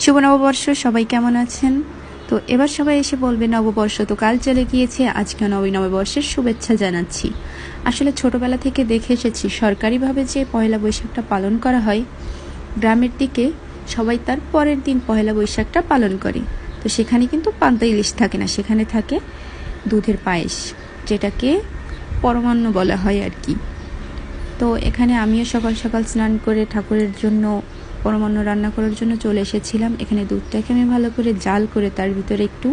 শুভ নববর্ষ, সবাই কেমন আছেন? তো এবার সবাই এসে বলবে নববর্ষ তো কাল চলে গিয়েছে, আজকে নববর্ষের শুভেচ্ছা জানাচ্ছি। আসলে ছোটবেলা থেকে দেখে এসেছি সরকারিভাবে যে পয়লা বৈশাখটা পালন করা হয়, গ্রামের দিকে সবাই তার পরের দিন পয়লা বৈশাখটা পালন করে। তো সেখানে কিন্তু পান্তা ইলিশ থাকে না, সেখানে থাকে দুধের পায়েস, যেটাকে পরমান্ন বলা হয় আর কি। তো এখানে আমিও সকাল সকাল স্নান করে ঠাকুরের জন্য পরমান্ন রান্না করার জন্য চলে এসেছিলাম। এখানে দুধটাকে আমি ভালো করে জাল করে তার ভিতরে একটু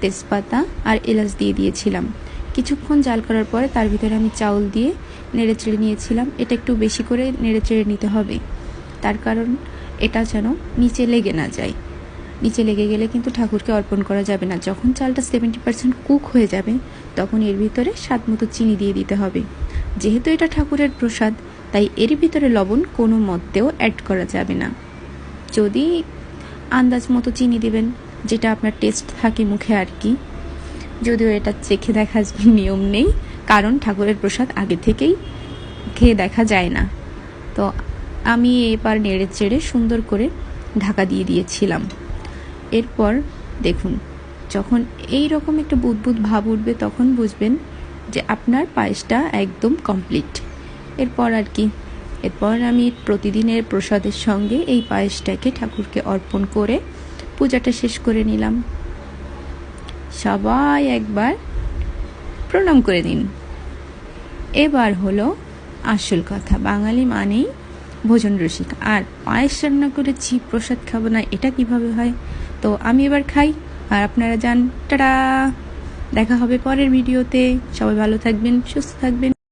তেজপাতা আর এলাচ দিয়ে দিয়েছিলাম। কিছুক্ষণ জাল করার পরে তার ভিতরে আমি চাউল দিয়ে নেড়ে চেড়ে নিয়েছিলাম। এটা একটু বেশি করে নেড়ে চেড়ে নিতে হবে, তার কারণ এটা যেন নিচে লেগে না যায়। নিচে লেগে গেলে কিন্তু ঠাকুরকে অর্পণ করা যাবে না। যখন চালটা 70% কুক হয়ে যাবে, তখন এর ভিতরে স্বাদ মতো চিনি দিয়ে দিতে হবে। যেহেতু এটা ঠাকুরের প্রসাদ, তাই এর ভিতরে লবণ কোনো মতেও অ্যাড করা যাবে না। যদি আন্দাজ মতো চিনি দেবেন, যেটা আপনার টেস্ট থাকে মুখে আর কি। যদিও এটা চেখে দেখার নিয়ম নেই, কারণ ঠাকুরের প্রসাদ আগে থেকেই খেয়ে দেখা যায় না। তো আমি এবার নেড়ে চেড়ে সুন্দর করে ঢাকা দিয়ে দিয়েছিলাম। এরপর দেখুন, যখন এই রকম একটা বুদবুদ ভাব উঠবে, তখন বুঝবেন যে আপনার পায়েসটা একদম কমপ্লিট। এরপর আমি প্রতিদিনের প্রসাদের সঙ্গে এই পায়েসটাকে ঠাকুরকে অর্পণ করে পূজাটা শেষ করে নিলাম। সবাই একবার প্রণাম করে দিন। এবার হলো আসল কথা, বাঙালি মানেই ভোজন রসিক, আর পায়েস রান্না করেছি প্রসাদ খাবো না, এটা কিভাবে হয়? তো আমি এবার খাই, আর আপনারা যান। টাটা, দেখা হবে পরের ভিডিওতে। সবাই ভালো থাকবেন, সুস্থ থাকবেন।